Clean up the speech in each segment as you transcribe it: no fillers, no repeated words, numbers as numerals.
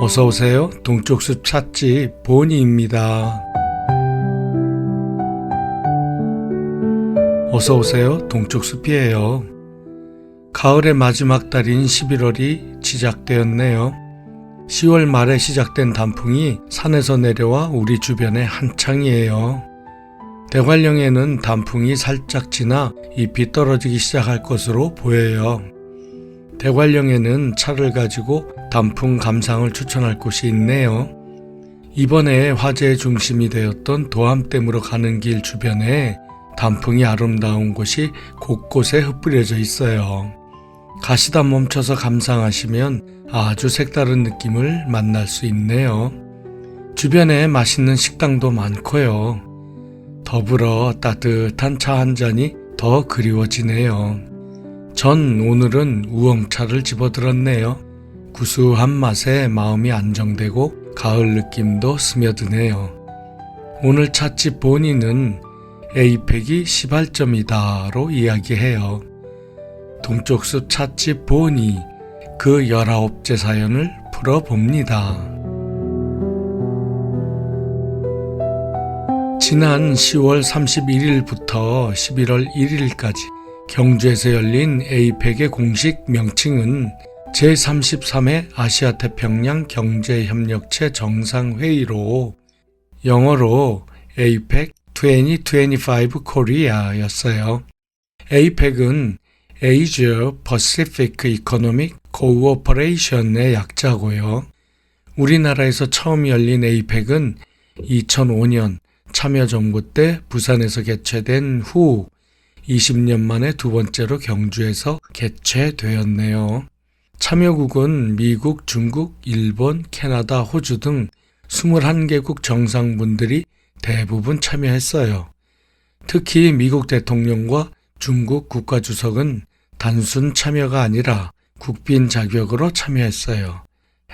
어서오세요. 동쪽숲 찻집 보니입니다. 어서오세요. 동쪽숲이에요. 가을의 마지막 달인 11월이 시작되었네요. 10월 말에 시작된 단풍이 산에서 내려와 우리 주변에 한창이에요. 대관령에는 단풍이 살짝 지나 잎이 떨어지기 시작할 것으로 보여요. 대관령에는 차를 가지고 단풍 감상을 추천할 곳이 있네요. 이번에 화제의 중심이 되었던 도암댐으로 가는 길 주변에 단풍이 아름다운 곳이 곳곳에 흩뿌려져 있어요. 가시다 멈춰서 감상하시면 아주 색다른 느낌을 만날 수 있네요. 주변에 맛있는 식당도 많고요. 더불어 따뜻한 차 한 잔이 더 그리워지네요. 전 오늘은 우엉차를 집어들었네요. 구수한 맛에 마음이 안정되고 가을 느낌도 스며드네요. 오늘 찻집 보니는 에이펙이 시발점이다로 이야기해요. 동쪽숲 찻집 보니 그 19째 사연을 풀어봅니다. 지난 10월 31일부터 11월 1일까지 경주에서 열린 에이펙의 공식 명칭은 제33회 아시아태평양 경제협력체 정상회의로 영어로 에이펙 2025 코리아였어요. 에이펙은 Asia Pacific Economic Cooperation의 약자고요. 우리나라에서 처음 열린 에이펙은 2005년 참여정부 때 부산에서 개최된 후 20년 만에 두 번째로 경주에서 개최되었네요. 참여국은 미국, 중국, 일본, 캐나다, 호주 등 21개국 정상분들이 대부분 참여했어요. 특히 미국 대통령과 중국 국가주석은 단순 참여가 아니라 국빈 자격으로 참여했어요.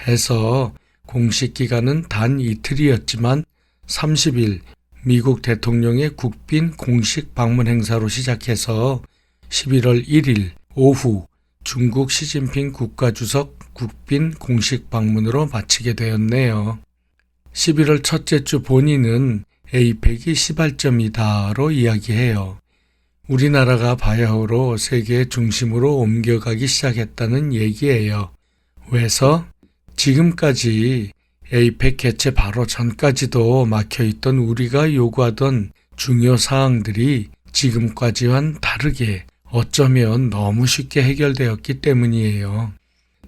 해서 공식 기간은 단 이틀이었지만 30일 미국 대통령의 국빈 공식 방문 행사로 시작해서 11월 1일 오후 중국 시진핑 국가주석 국빈 공식 방문으로 마치게 되었네요. 11월 첫째 주 본인은 에이펙이 시발점이다로 이야기해요. 우리나라가 바야흐로 세계의 중심으로 옮겨가기 시작했다는 얘기예요. 왜서? 지금까지 에이펙 개최 바로 전까지도 막혀있던 우리가 요구하던 중요 사항들이 지금까지와는 다르게 어쩌면 너무 쉽게 해결되었기 때문이에요.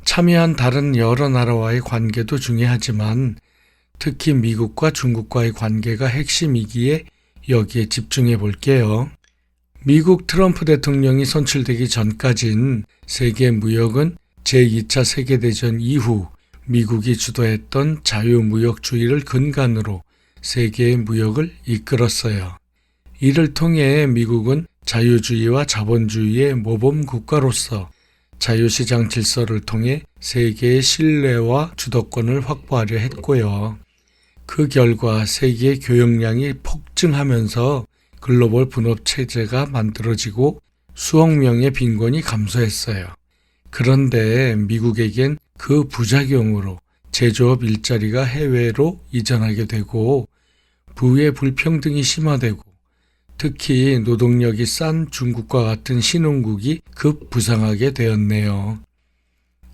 참여한 다른 여러 나라와의 관계도 중요하지만 특히 미국과 중국과의 관계가 핵심이기에 여기에 집중해 볼게요. 미국 트럼프 대통령이 선출되기 전까진 세계 무역은 제2차 세계대전 이후 미국이 주도했던 자유무역주의를 근간으로 세계의 무역을 이끌었어요. 이를 통해 미국은 자유주의와 자본주의의 모범 국가로서 자유시장 질서를 통해 세계의 신뢰와 주도권을 확보하려 했고요. 그 결과 세계의 교역량이 폭증하면서 글로벌 분업체제가 만들어지고 수억 명의 빈곤이 감소했어요. 그런데 미국에겐 그 부작용으로 제조업 일자리가 해외로 이전하게 되고 부의 불평등이 심화되고 특히 노동력이 싼 중국과 같은 신흥국이 급부상하게 되었네요.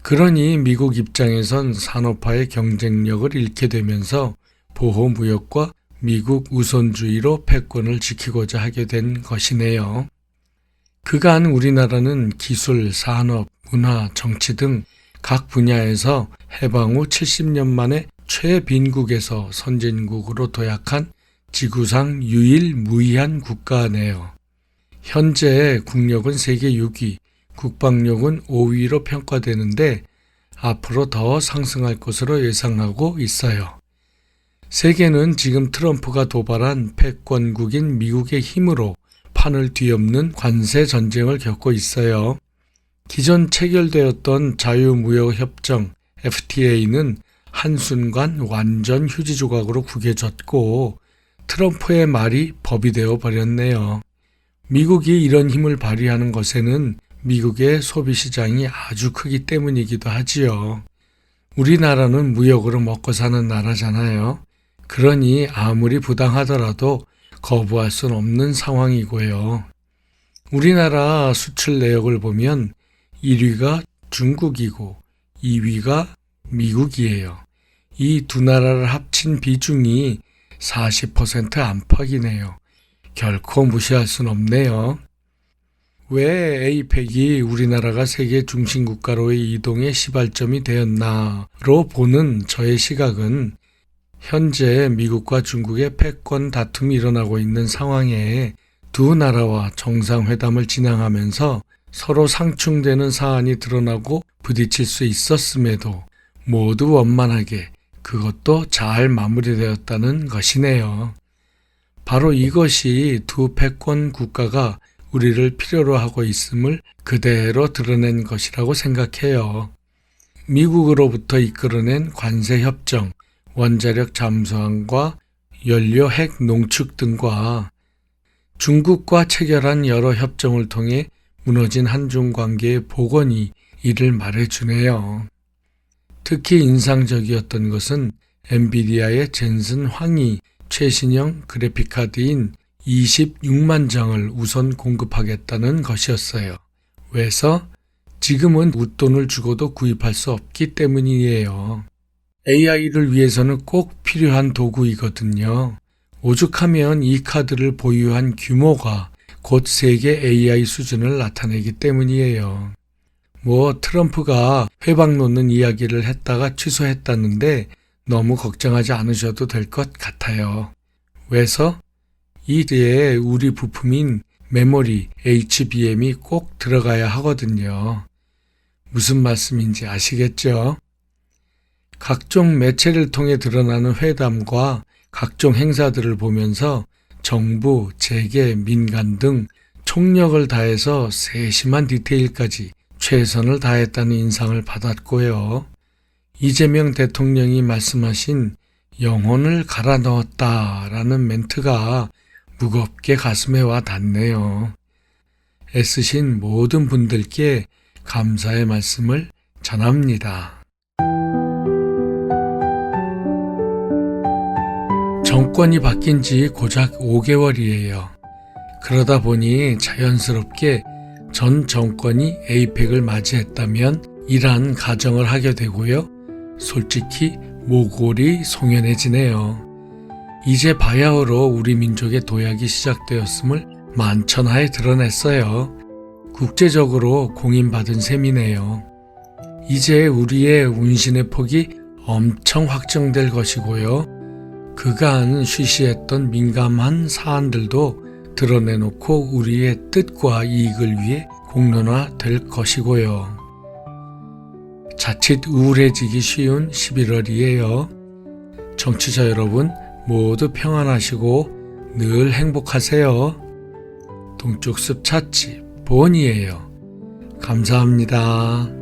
그러니 미국 입장에선 산업화의 경쟁력을 잃게 되면서 보호무역과 미국 우선주의로 패권을 지키고자 하게 된 것이네요. 그간 우리나라는 기술, 산업, 문화, 정치 등 각 분야에서 해방 후 70년 만에 최빈국에서 선진국으로 도약한 지구상 유일무이한 국가네요. 현재 국력은 세계 6위, 국방력은 5위로 평가되는데 앞으로 더 상승할 것으로 예상하고 있어요. 세계는 지금 트럼프가 도발한 패권국인 미국의 힘으로 판을 뒤엎는 관세 전쟁을 겪고 있어요. 기존 체결되었던 자유무역협정 FTA는 한순간 완전 휴지 조각으로 구겨졌고 트럼프의 말이 법이 되어 버렸네요. 미국이 이런 힘을 발휘하는 것에는 미국의 소비시장이 아주 크기 때문이기도 하지요. 우리나라는 무역으로 먹고 사는 나라잖아요. 그러니 아무리 부당하더라도 거부할 수는 없는 상황이고요. 우리나라 수출 내역을 보면 1위가 중국이고 2위가 미국이에요. 이 두 나라를 합친 비중이 40% 안팎이네요. 결코 무시할 순 없네요. 왜 에이펙이 우리나라가 세계 중심 국가로의 이동의 시발점이 되었나로 보는 저의 시각은 현재 미국과 중국의 패권 다툼이 일어나고 있는 상황에 두 나라와 정상회담을 진행하면서 서로 상충되는 사안이 드러나고 부딪힐 수 있었음에도 모두 원만하게 그것도 잘 마무리되었다는 것이네요. 바로 이것이 두 패권 국가가 우리를 필요로 하고 있음을 그대로 드러낸 것이라고 생각해요. 미국으로부터 이끌어낸 관세협정, 원자력 잠수함과 연료 핵 농축 등과 중국과 체결한 여러 협정을 통해 무너진 한중 관계의 복원이 이를 말해주네요. 특히 인상적이었던 것은 엔비디아의 젠슨 황이 최신형 그래픽카드인 26만 장을 우선 공급하겠다는 것이었어요. 왜서? 지금은 웃돈을 주고도 구입할 수 없기 때문이에요. AI를 위해서는 꼭 필요한 도구이거든요. 오죽하면 이 카드를 보유한 규모가 곧 세계 AI 수준을 나타내기 때문이에요. 트럼프가 회방 놓는 이야기를 했다가 취소했다는데 너무 걱정하지 않으셔도 될 것 같아요. 왜서? 이에 우리 부품인 메모리 HBM이 꼭 들어가야 하거든요. 무슨 말씀인지 아시겠죠? 각종 매체를 통해 드러나는 회담과 각종 행사들을 보면서 정부, 재계, 민간 등 총력을 다해서 세심한 디테일까지 최선을 다했다는 인상을 받았고요. 이재명 대통령이 말씀하신 영혼을 갈아 넣었다라는 멘트가 무겁게 가슴에 와 닿네요. 애쓰신 모든 분들께 감사의 말씀을 전합니다. 정권이 바뀐 지 고작 5개월이에요. 그러다 보니 자연스럽게 전 정권이 에이펙을 맞이했다면 이란 가정을 하게 되고요. 솔직히 모골이 송연해지네요. 이제 바야흐로 우리 민족의 도약이 시작되었음을 만천하에 드러냈어요. 국제적으로 공인받은 셈이네요. 이제 우리의 운신의 폭이 엄청 확정될 것이고요. 그간 쉬쉬했던 민감한 사안들도 드러내놓고 우리의 뜻과 이익을 위해 공론화될 것이고요. 자칫 우울해지기 쉬운 11월이에요. 청취자 여러분 모두 평안하시고 늘 행복하세요. 동쪽숲 찻집 보은이에요. 감사합니다.